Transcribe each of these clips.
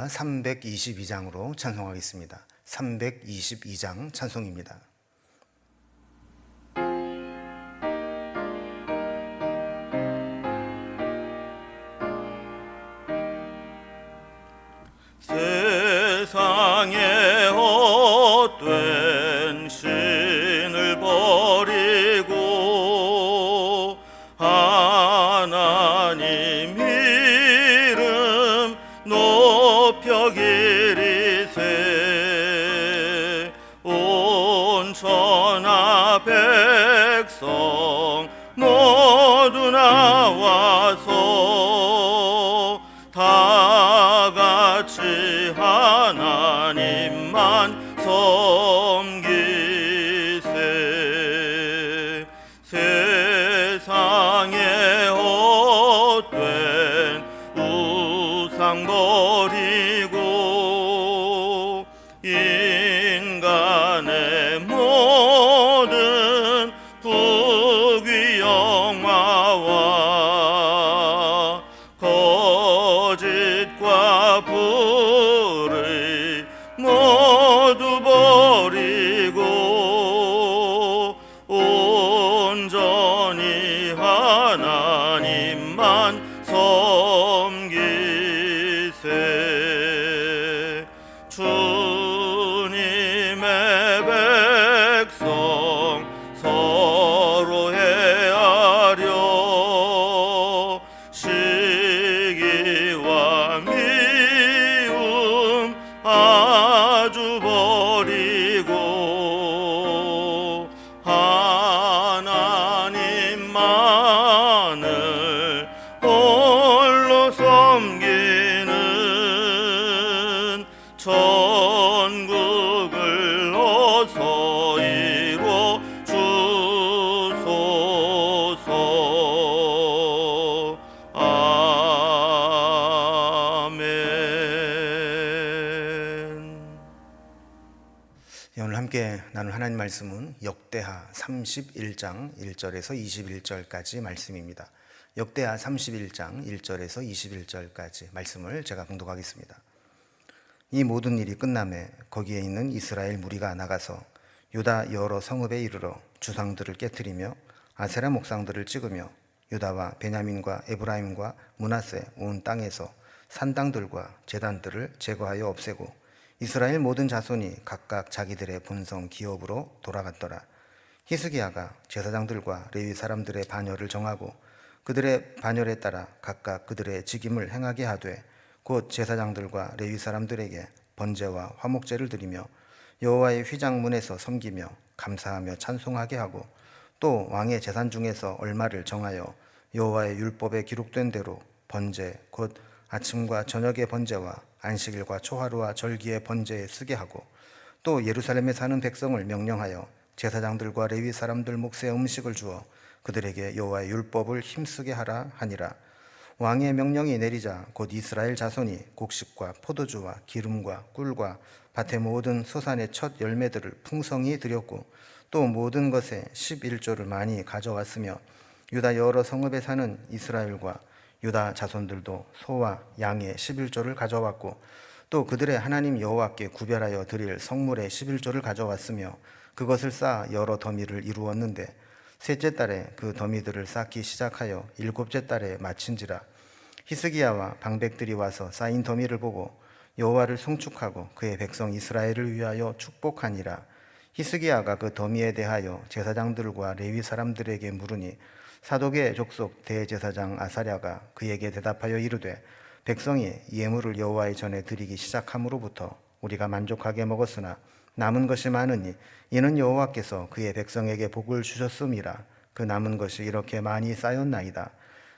역대하 322장으로 찬송하겠습니다. 322장 찬송입니다. 세상에 헛된 신을 버리고 하나님 이름 높여 기리세. 온 천하 백성 모두 나와서 다 같이 하나님만 섬기세. 세상에 헛된 우상 버리고 인간의 모든 부귀 영화와 거짓과 불의 모두 버리고 온전히 하나님만 섬기세. 주님의 백성 서로 헤아려 시기와 미움 아주 버리고 하나님만을 홀로 섬기는 천국을 어서 이루어 주소서. 아멘. 오늘 함께 나눌 하나님 말씀은 역대하 31장 1절에서 21절까지 말씀입니다. 역대하 31장 1절에서 21절까지 말씀을 제가 봉독하겠습니다. 이 모든 일이 끝남에 거기에 있는 이스라엘 무리가 나가서 유다 여러 성읍에 이르러 주상들을 깨뜨리며 아세라 목상들을 찍으며 유다와 베냐민과 에브라임과 므낫세 온 땅에서 산당들과 제단들을 제거하여 없애고 이스라엘 모든 자손이 각각 자기들의 본성 기업으로 돌아갔더라. 히스기야가 제사장들과 레위 사람들의 반열을 정하고 그들의 반열에 따라 각각 그들의 직임을 행하게 하되 곧 제사장들과 레위 사람들에게 번제와 화목제를 드리며 여호와의 휘장문에서 섬기며 감사하며 찬송하게 하고 또 왕의 재산 중에서 얼마를 정하여 여호와의 율법에 기록된 대로 번제 곧 아침과 저녁의 번제와 안식일과 초하루와 절기의 번제에 쓰게 하고 또 예루살렘에 사는 백성을 명령하여 제사장들과 레위 사람들 몫의 음식을 주어 그들에게 여호와의 율법을 힘쓰게 하라 하니라. 왕의 명령이 내리자 곧 이스라엘 자손이 곡식과 포도주와 기름과 꿀과 밭의 모든 소산의 첫 열매들을 풍성히 드렸고 또 모든 것에 11조를 많이 가져왔으며 유다 여러 성읍에 사는 이스라엘과 유다 자손들도 소와 양의 11조를 가져왔고 또 그들의 하나님 여호와께 구별하여 드릴 성물의 11조를 가져왔으며 그것을 쌓아 여러 더미를 이루었는데 셋째 달에 그 더미들을 쌓기 시작하여 일곱째 달에 마친지라. 히스기야와 방백들이 와서 쌓인 더미를 보고 여호와를 송축하고 그의 백성 이스라엘을 위하여 축복하니라. 히스기야가 그 더미에 대하여 제사장들과 레위 사람들에게 물으니 사독의 족속 대제사장 아사랴가 그에게 대답하여 이르되 백성이 예물을 여호와의 전에 드리기 시작함으로부터 우리가 만족하게 먹었으나 남은 것이 많으니 이는 여호와께서 그의 백성에게 복을 주셨음이라. 그 남은 것이 이렇게 많이 쌓였나이다.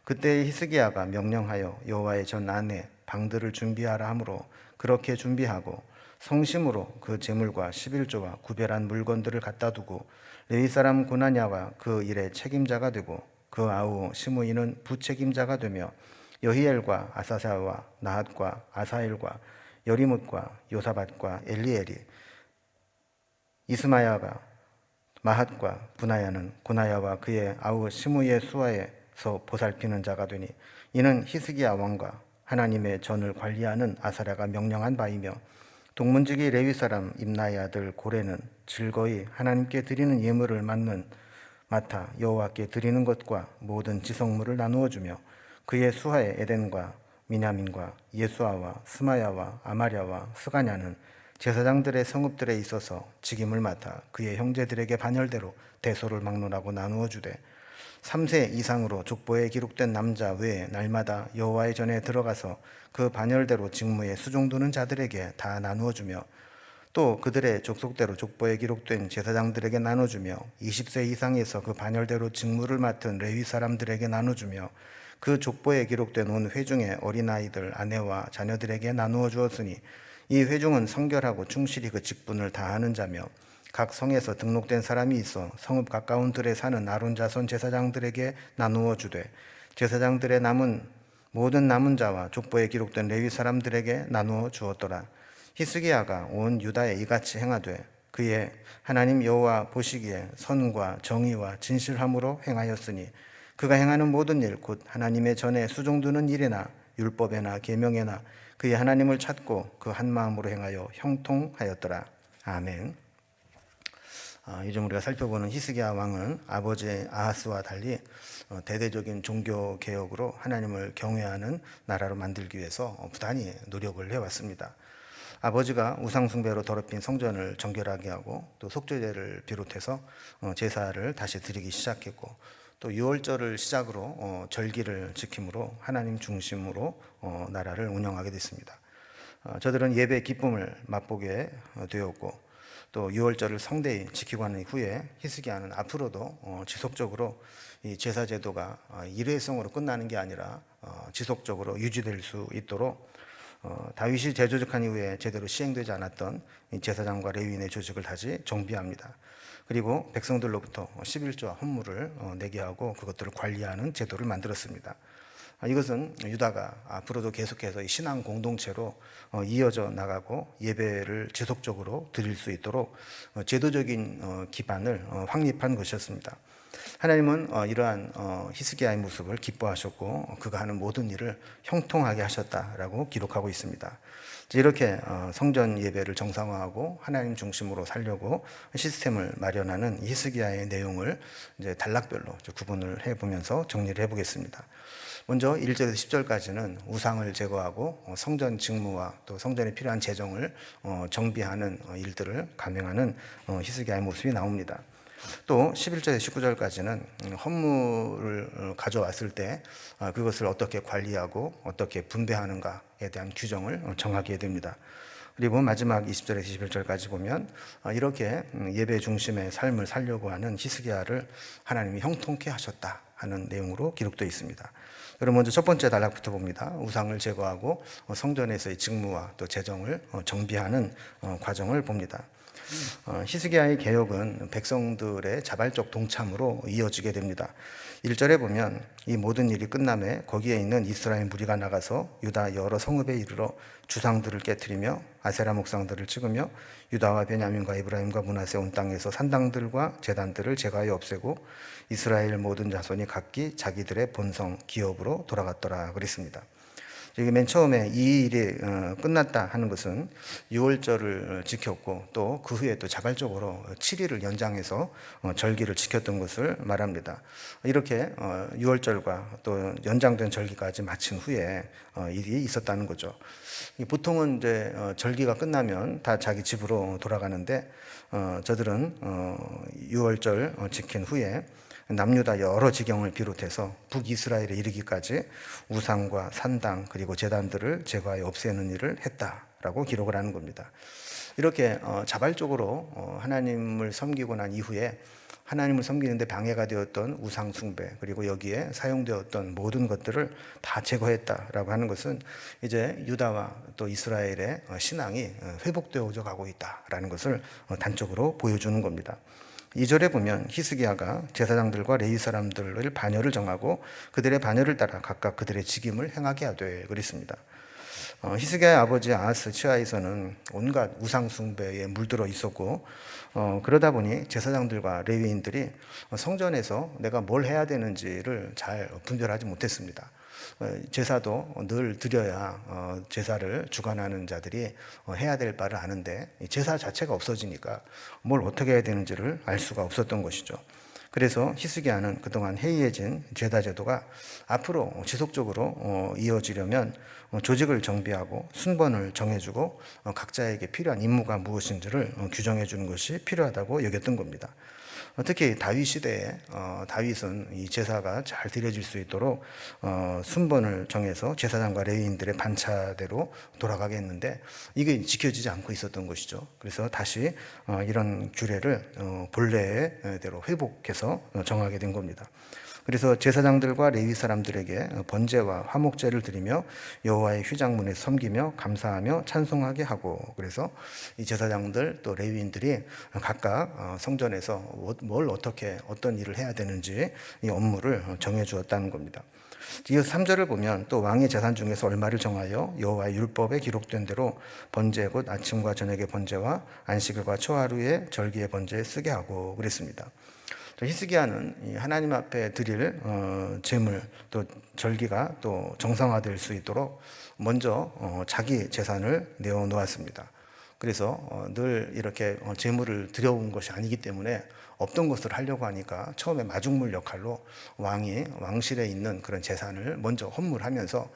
그때 히스기야가 명령하여 여호와의 전 안에 방들을 준비하라 하므로 그렇게 준비하고 성심으로 그 제물과 11조와 구별한 물건들을 갖다 두고 레위 사람 고나냐가 그 일의 책임자가 되고 그 아우 시므이는 부책임자가 되며 여히엘과 아사사와 나핫과 아사엘과 여리뭇과 요사밧과 엘리엘이 이스마야가 마핫과 분하야는 고나야와 그의 아우 시므이의 수하에서 보살피는 자가 되니 이는 히스기야 왕과 하나님의 전을 관리하는 아사랴가 명령한 바이며, 동문지기 레위 사람 임나의 아들 고레는 즐거이 하나님께 드리는 예물을 맡아 여호와께 드리는 것과 모든 지성물을 나누어 주며, 그의 수하에 에덴과 미냐민과 예수아와 스마야와 아마랴와 스가냐는 제사장들의 성읍들에 있어서 직임을 맡아 그의 형제들에게 반열대로 대소를 막론하고 나누어 주되, 3세 이상으로 족보에 기록된 남자 외에 날마다 여호와의 전에 들어가서 그 반열대로 직무에 수종두는 자들에게 다 나누어 주며, 또 그들의 족속대로 족보에 기록된 제사장들에게 나눠주며, 20세 이상에서 그 반열대로 직무를 맡은 레위 사람들에게 나눠주며, 그 족보에 기록된 온 회중의 어린아이들 아내와 자녀들에게 나누어 주었으니, 이 회중은 성결하고 충실히 그 직분을 다하는 자며, 각 성에서 등록된 사람이 있어 성읍 가까운 들에 사는 아론 자손 제사장들에게 나누어 주되, 제사장들의 모든 남은 자와 족보에 기록된 레위 사람들에게 나누어 주었더라. 히스기야가 온 유다에 이같이 행하되 그의 하나님 여호와 보시기에 선과 정의와 진실함으로 행하였으니, 그가 행하는 모든 일 곧 하나님의 전에 수종두는 일이나 율법에나 계명에나 그의 하나님을 찾고 그 한 마음으로 행하여 형통하였더라. 아멘. 요즘 우리가 살펴보는 히스기야 왕은 아버지 아하스와 달리 대대적인 종교 개혁으로 하나님을 경외하는 나라로 만들기 위해서 부단히 노력을 해왔습니다. 아버지가 우상 숭배로 더럽힌 성전을 정결하게 하고, 또 속죄제를 비롯해서 제사를 다시 드리기 시작했고, 또 유월절을 시작으로 절기를 지킴으로 하나님 중심으로 나라를 운영하게 됐습니다. 저들은 예배의 기쁨을 맛보게 되었고, 또 유월절을 성대히 지키고 난 후에 히스기야는 앞으로도 지속적으로 이 제사 제도가 일회성으로 끝나는 게 아니라 지속적으로 유지될 수 있도록 다윗이 재조직한 이후에 제대로 시행되지 않았던 이 제사장과 레위인의 조직을 다시 정비합니다. 그리고 백성들로부터 11조와 헌물을 내게 하고 그것들을 관리하는 제도를 만들었습니다. 이것은 유다가 앞으로도 계속해서 이 신앙 공동체로 이어져 나가고 예배를 지속적으로 드릴 수 있도록 제도적인 기반을 확립한 것이었습니다. 하나님은 이러한 히스기야의 모습을 기뻐하셨고, 그가 하는 모든 일을 형통하게 하셨다라고 기록하고 있습니다. 이렇게 성전 예배를 정상화하고 하나님 중심으로 살려고 시스템을 마련하는 히스기야의 내용을 이제 단락별로 구분을 해보면서 정리를 해보겠습니다. 먼저 1절에서 10절까지는 우상을 제거하고 성전 직무와 또 성전에 필요한 재정을 정비하는 일들을 감행하는 히스기야의 모습이 나옵니다. 또 11절에서 19절까지는 헌물을 가져왔을 때 그것을 어떻게 관리하고 어떻게 분배하는가에 대한 규정을 정하게 됩니다. 그리고 마지막 20절에서 21절까지 보면 이렇게 예배 중심의 삶을 살려고 하는 히스기야를 하나님이 형통케 하셨다 하는 내용으로 기록되어 있습니다. 그럼 먼저 첫 번째 단락부터 봅니다. 우상을 제거하고 성전에서의 직무와 또 재정을 정비하는 과정을 봅니다. 히스기야의 개혁은 백성들의 자발적 동참으로 이어지게 됩니다. 1절에 보면 이 모든 일이 끝남에 거기에 있는 이스라엘 무리가 나가서 유다 여러 성읍에 이르러 주상들을 깨뜨리며 아세라 목상들을 찍으며 유다와 베냐민과 에브라임과 므낫세 온 땅에서 산당들과 제단들을 제거하여 없애고 이스라엘 모든 자손이 각기 자기들의 본성 기업으로 돌아갔더라 그랬습니다. 여기 맨 처음에 이 일이 끝났다 하는 것은 유월절을 지켰고, 또 그 후에 또 자발적으로 7일을 연장해서 절기를 지켰던 것을 말합니다. 이렇게 유월절과 또 연장된 절기까지 마친 후에 일이 있었다는 거죠. 보통은 이제 절기가 끝나면 다 자기 집으로 돌아가는데, 저들은 유월절 지킨 후에 남유다 여러 지경을 비롯해서 북이스라엘에 이르기까지 우상과 산당 그리고 제단들을 제거하여 없애는 일을 했다라고 기록을 하는 겁니다. 이렇게 자발적으로 하나님을 섬기고 난 이후에 하나님을 섬기는데 방해가 되었던 우상 숭배 그리고 여기에 사용되었던 모든 것들을 다 제거했다라고 하는 것은 이제 유다와 또 이스라엘의 신앙이 회복되어져 가고 있다라는 것을 단적으로 보여주는 겁니다. 2절에 보면 히스기야가 제사장들과 레위 사람들을 반열을 정하고 그들의 반열을 따라 각각 그들의 직임을 행하게 하되 그랬습니다. 히스기야의 아버지 아하스 치하에서는 온갖 우상 숭배에 물들어 있었고, 그러다 보니 제사장들과 레위인들이 성전에서 내가 뭘 해야 되는지를 잘 분별하지 못했습니다. 제사도 늘 드려야 제사를 주관하는 자들이 해야 될 바를 아는데 제사 자체가 없어지니까 뭘 어떻게 해야 되는지를 알 수가 없었던 것이죠. 그래서 히스기야는 그동안 해이해진 제사 제도가 앞으로 지속적으로 이어지려면 조직을 정비하고 순번을 정해주고 각자에게 필요한 임무가 무엇인지를 규정해 주는 것이 필요하다고 여겼던 겁니다. 특히 다윗 시대에 다윗은 이 제사가 잘 드려질 수 있도록 순번을 정해서 제사장과 레위인들의 반차대로 돌아가게 했는데 이게 지켜지지 않고 있었던 것이죠. 그래서 다시 이런 규례를 본래대로 회복해서 정하게 된 겁니다. 그래서 제사장들과 레위 사람들에게 번제와 화목제를 드리며 여호와의 휘장문에 섬기며 감사하며 찬송하게 하고, 그래서 이 제사장들 또 레위인들이 각각 성전에서 뭘 어떻게 어떤 일을 해야 되는지 이 업무를 정해 주었다는 겁니다. 이어서 3절을 보면 또 왕의 재산 중에서 얼마를 정하여 여호와의 율법에 기록된 대로 번제 곧 아침과 저녁의 번제와 안식일과 초하루의 절기의 번제에 쓰게 하고 그랬습니다. 히스기야는 하나님 앞에 드릴 제물 또 절기가 또 정상화될 수 있도록 먼저 자기 재산을 내어 놓았습니다. 그래서 늘 이렇게 제물을 드려온 것이 아니기 때문에 없던 것을 하려고 하니까 처음에 마중물 역할로 왕이 왕실에 있는 그런 재산을 먼저 헌물하면서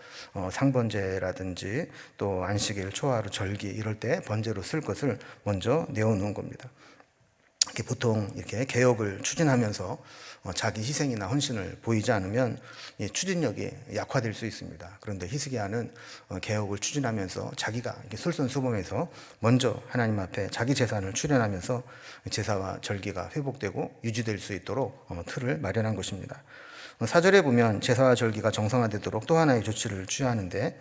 상번제라든지 또 안식일, 초하루, 절기 이럴 때 번제로 쓸 것을 먼저 내어 놓은 겁니다. 보통 이렇게 개혁을 추진하면서 자기 희생이나 헌신을 보이지 않으면 추진력이 약화될 수 있습니다. 그런데 히스기야는 개혁을 추진하면서 자기가 솔선수범해서 먼저 하나님 앞에 자기 재산을 출연하면서 제사와 절기가 회복되고 유지될 수 있도록 틀을 마련한 것입니다. 4절에 보면 제사와 절기가 정상화되도록 또 하나의 조치를 취하는데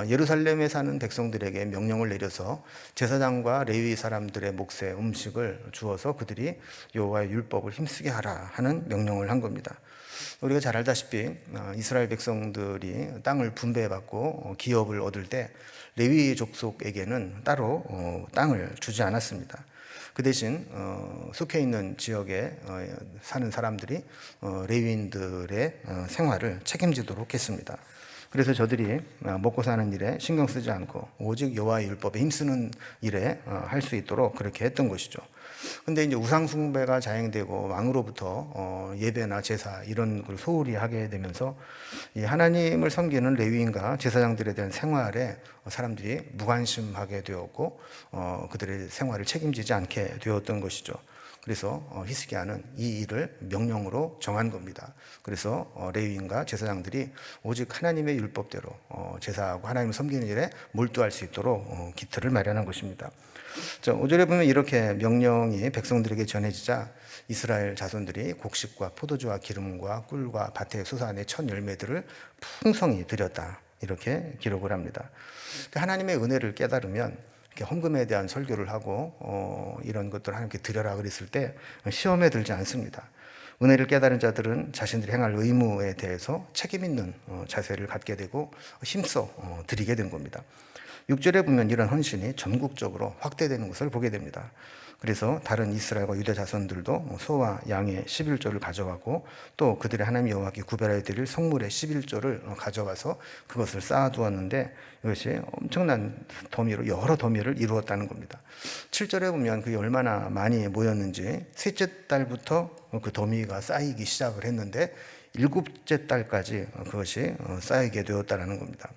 예루살렘에 사는 백성들에게 명령을 내려서 제사장과 레위 사람들의 몫에 음식을 주어서 그들이 여호와의 율법을 힘쓰게 하라 하는 명령을 한 겁니다. 우리가 잘 알다시피 이스라엘 백성들이 땅을 분배받고 기업을 얻을 때 레위 족속에게는 따로 땅을 주지 않았습니다. 그 대신 속해 있는 지역에 사는 사람들이 레위인들의 생활을 책임지도록 했습니다. 그래서 저들이 먹고 사는 일에 신경 쓰지 않고 오직 여호와의 율법에 힘쓰는 일에 할 수 있도록 그렇게 했던 것이죠. 근데 이제 우상 숭배가 자행되고 왕으로부터 예배나 제사 이런 걸 소홀히 하게 되면서 이 하나님을 섬기는 레위인과 제사장들에 대한 생활에 사람들이 무관심하게 되었고 그들의 생활을 책임지지 않게 되었던 것이죠. 그래서 히스기야는 이 일을 명령으로 정한 겁니다. 그래서 레위인과 제사장들이 오직 하나님의 율법대로 제사하고 하나님을 섬기는 일에 몰두할 수 있도록 기틀을 마련한 것입니다. 5절에 보면 이렇게 명령이 백성들에게 전해지자 이스라엘 자손들이 곡식과 포도주와 기름과 꿀과 밭의 소산의 첫 열매들을 풍성히 드렸다, 이렇게 기록을 합니다. 하나님의 은혜를 깨달으면 헌금에 대한 설교를 하고 이런 것들을 하나님께 드려라 그랬을 때 시험에 들지 않습니다. 은혜를 깨달은 자들은 자신들이 행할 의무에 대해서 책임 있는 자세를 갖게 되고 힘써 드리게 된 겁니다. 6절에 보면 이런 헌신이 전국적으로 확대되는 것을 보게 됩니다. 그래서 다른 이스라엘과 유다 자손들도 소와 양의 11조를 가져가고 또 그들의 하나님 여호와께 구별하여 드릴 성물의 11조를 가져가서 그것을 쌓아두었는데 이것이 엄청난 더미로 여러 더미를 이루었다는 겁니다. 7절에 보면 그게 얼마나 많이 모였는지 셋째 달부터 그 더미가 쌓이기 시작을 했는데 7째 달까지 그것이 쌓이게 되었다는 겁니다.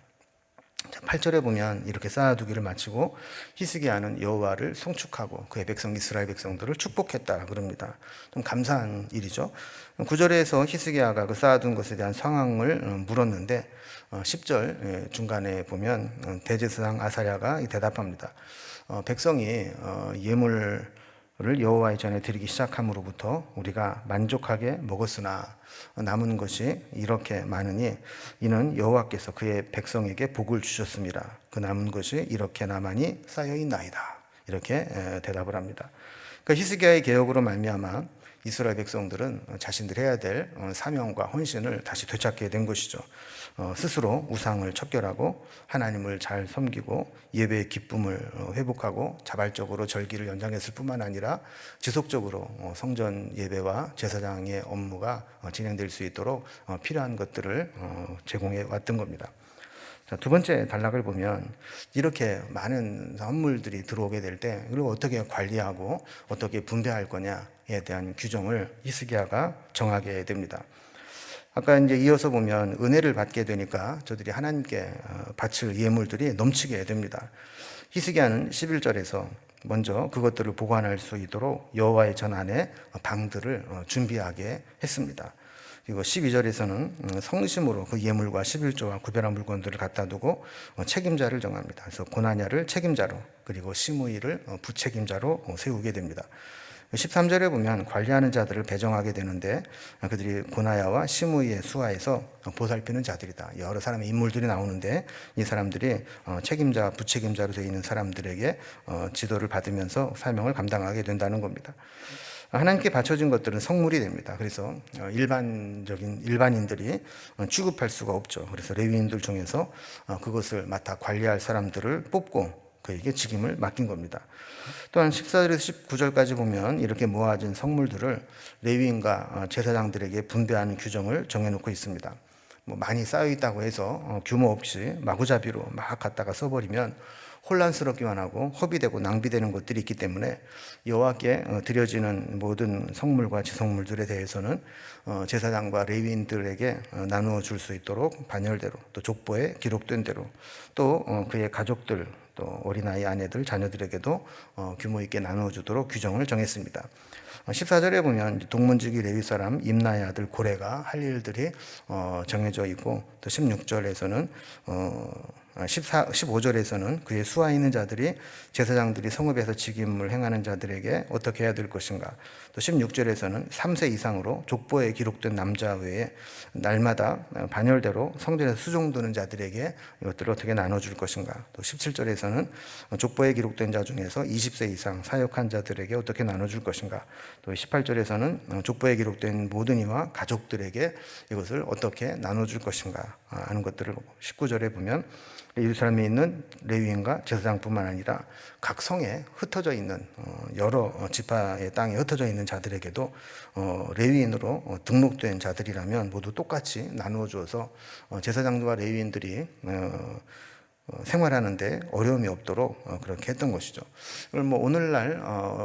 8절에 보면 이렇게 쌓아두기를 마치고 히스기야는 여호와를 송축하고 그의 백성 이스라엘 백성들을 축복했다 그럽니다. 좀 감사한 일이죠. 9절에서 히스기야가 그 쌓아둔 것에 대한 상황을 물었는데 10절 중간에 보면 대제사장 아사랴가 대답합니다. 백성이 예물을 여호와의 전에 드리기 시작함으로부터 우리가 만족하게 먹었으나 남은 것이 이렇게 많으니 이는 여호와께서 그의 백성에게 복을 주셨습니다. 그 남은 것이 이렇게 나만이 쌓여 있나이다, 이렇게 대답을 합니다. 그러니까 히스기야의 개혁으로 말미암아 이스라엘 백성들은 자신들이 해야 될 사명과 헌신을 다시 되찾게 된 것이죠. 스스로 우상을 척결하고 하나님을 잘 섬기고 예배의 기쁨을 회복하고 자발적으로 절기를 연장했을 뿐만 아니라 지속적으로 성전 예배와 제사장의 업무가 진행될 수 있도록 필요한 것들을 제공해 왔던 겁니다. 자, 두 번째 단락을 보면 이렇게 많은 선물들이 들어오게 될 때 그리고 어떻게 관리하고 어떻게 분배할 거냐에 대한 규정을 히스기야가 정하게 됩니다. 아까 이제 이어서 보면 은혜를 받게 되니까 저들이 하나님께 바칠 예물들이 넘치게 됩니다. 히스기야는 11절에서 먼저 그것들을 보관할 수 있도록 여호와의 전 안에 방들을 준비하게 했습니다. 그리고 12절에서는 성심으로 그 예물과 11조와 구별한 물건들을 갖다 두고 책임자를 정합니다. 그래서 고나냐를 책임자로 그리고 시므이를 부책임자로 세우게 됩니다. 13절에 보면 관리하는 자들을 배정하게 되는데 그들이 고나야와 시므이의 수하에서 보살피는 자들이다. 여러 사람의 인물들이 나오는데 이 사람들이 책임자, 부책임자로 되어 있는 사람들에게 지도를 받으면서 사명을 감당하게 된다는 겁니다. 하나님께 바쳐진 것들은 성물이 됩니다. 그래서 일반인들이 취급할 수가 없죠. 그래서 레위인들 중에서 그것을 맡아 관리할 사람들을 뽑고 그에게 직임을 맡긴 겁니다. 또한 14절에서 19절까지 보면 이렇게 모아진 성물들을 레위인과 제사장들에게 분배하는 규정을 정해놓고 있습니다. 많이 쌓여 있다고 해서 규모 없이 마구잡이로 막 갖다가 써버리면 혼란스럽기만 하고 허비되고 낭비되는 것들이 있기 때문에 여호와께 드려지는 모든 성물과 지성물들에 대해서는 제사장과 레위인들에게 나누어 줄 수 있도록 반열대로 또 족보에 기록된 대로 또 그의 가족들 또 어린아이 아내들 자녀들에게도 규모 있게 나누어 주도록 규정을 정했습니다. 14절에 보면 동문지기 레위 사람 임나의 아들 고레가 할 일들이 정해져 있고 또 16절에서는 15절에서는 그의 수하에 있는 자들이 제사장들이 성읍에서 직임을 행하는 자들에게 어떻게 해야 될 것인가, 또 16절에서는 3세 이상으로 족보에 기록된 남자 외에 날마다 반열대로 성전에서 수종드는 자들에게 이것들을 어떻게 나눠줄 것인가, 또 17절에서는 족보에 기록된 자 중에서 20세 이상 사역한 자들에게 어떻게 나눠줄 것인가, 또 18절에서는 족보에 기록된 모든 이와 가족들에게 이것을 어떻게 나눠줄 것인가 하는 것들을 19절에 보면 예루살렘에 있는 레위인과 제사장뿐만 아니라 각 성에 흩어져 있는 여러 지파의 땅에 흩어져 있는 자들에게도 레위인으로 등록된 자들이라면 모두 똑같이 나누어 주어서 제사장과 레위인들이 생활하는데 어려움이 없도록 그렇게 했던 것이죠. 오늘날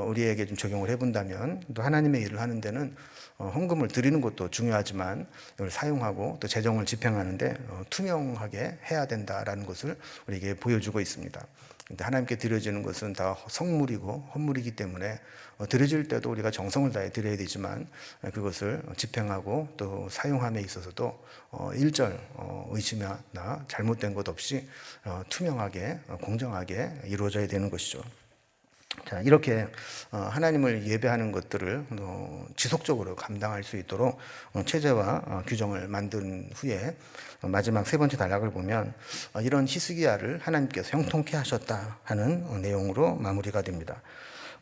우리에게 좀 적용을 해본다면 또 하나님의 일을 하는 데는 헌금을 드리는 것도 중요하지만 이걸 사용하고 또 재정을 집행하는데 투명하게 해야 된다라는 것을 우리에게 보여주고 있습니다. 근데 하나님께 드려지는 것은 다 성물이고 헌물이기 때문에 드려질 때도 우리가 정성을 다해 드려야 되지만 그것을 집행하고 또 사용함에 있어서도 일절 의심이나 잘못된 것 없이 투명하게 공정하게 이루어져야 되는 것이죠. 자, 이렇게 하나님을 예배하는 것들을 지속적으로 감당할 수 있도록 체제와 규정을 만든 후에 마지막 세 번째 단락을 보면 이런 히스기야를 하나님께서 형통케 하셨다 하는 내용으로 마무리가 됩니다.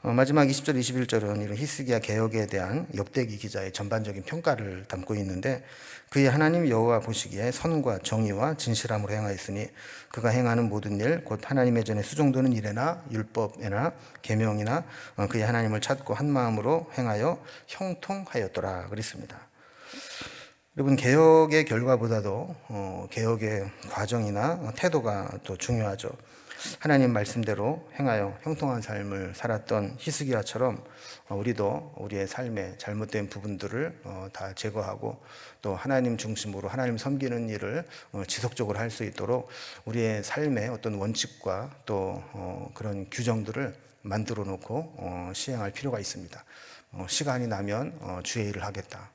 마지막 20절, 21절은 이런 히스기야 개혁에 대한 역대기 기자의 전반적인 평가를 담고 있는데 그의 하나님 여호와 보시기에 선과 정의와 진실함으로 행하였으니 그가 행하는 모든 일 곧 하나님의 전에 수종드는 일에나 율법에나 계명이나 그의 하나님을 찾고 한 마음으로 행하여 형통하였더라 그랬습니다. 여러분, 개혁의 결과보다도 개혁의 과정이나 태도가 더 중요하죠. 하나님 말씀대로 행하여 형통한 삶을 살았던 히스기야처럼 우리도 우리의 삶의 잘못된 부분들을 다 제거하고 또 하나님 중심으로 하나님 섬기는 일을 지속적으로 할 수 있도록 우리의 삶의 어떤 원칙과 또 그런 규정들을 만들어 놓고 시행할 필요가 있습니다. 시간이 나면 주의 일을 하겠다.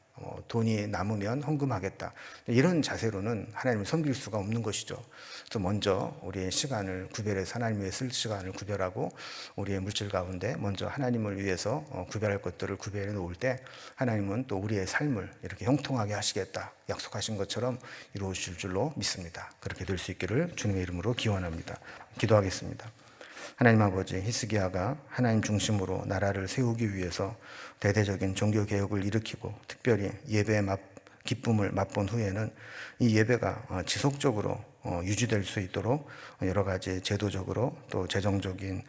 돈이 남으면 헌금하겠다. 이런 자세로는 하나님을 섬길 수가 없는 것이죠. 그래서 먼저 우리의 시간을 구별해서 하나님 위해 쓸 시간을 구별하고 우리의 물질 가운데 먼저 하나님을 위해서 구별할 것들을 구별해 놓을 때 하나님은 또 우리의 삶을 이렇게 형통하게 하시겠다 약속하신 것처럼 이루어질 줄로 믿습니다. 그렇게 될 수 있기를 주님의 이름으로 기원합니다. 기도하겠습니다. 하나님 아버지, 히스기야가 하나님 중심으로 나라를 세우기 위해서 대대적인 종교 개혁을 일으키고 특별히 예배의 기쁨을 맛본 후에는 이 예배가 지속적으로 유지될 수 있도록 여러 가지 제도적으로 또 재정적인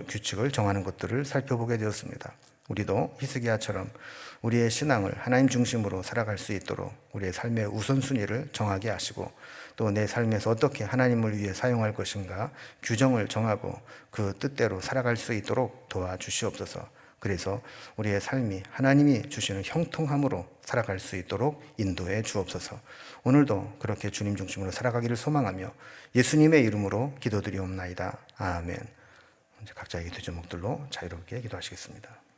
규칙을 정하는 것들을 살펴보게 되었습니다. 우리도 히스기야처럼 우리의 신앙을 하나님 중심으로 살아갈 수 있도록 우리의 삶의 우선순위를 정하게 하시고 또 내 삶에서 어떻게 하나님을 위해 사용할 것인가 규정을 정하고 그 뜻대로 살아갈 수 있도록 도와주시옵소서. 그래서 우리의 삶이 하나님이 주시는 형통함으로 살아갈 수 있도록 인도해 주옵소서. 오늘도 그렇게 주님 중심으로 살아가기를 소망하며 예수님의 이름으로 기도드리옵나이다. 아멘. 각자의 기도 제목들로 자유롭게 기도하시겠습니다.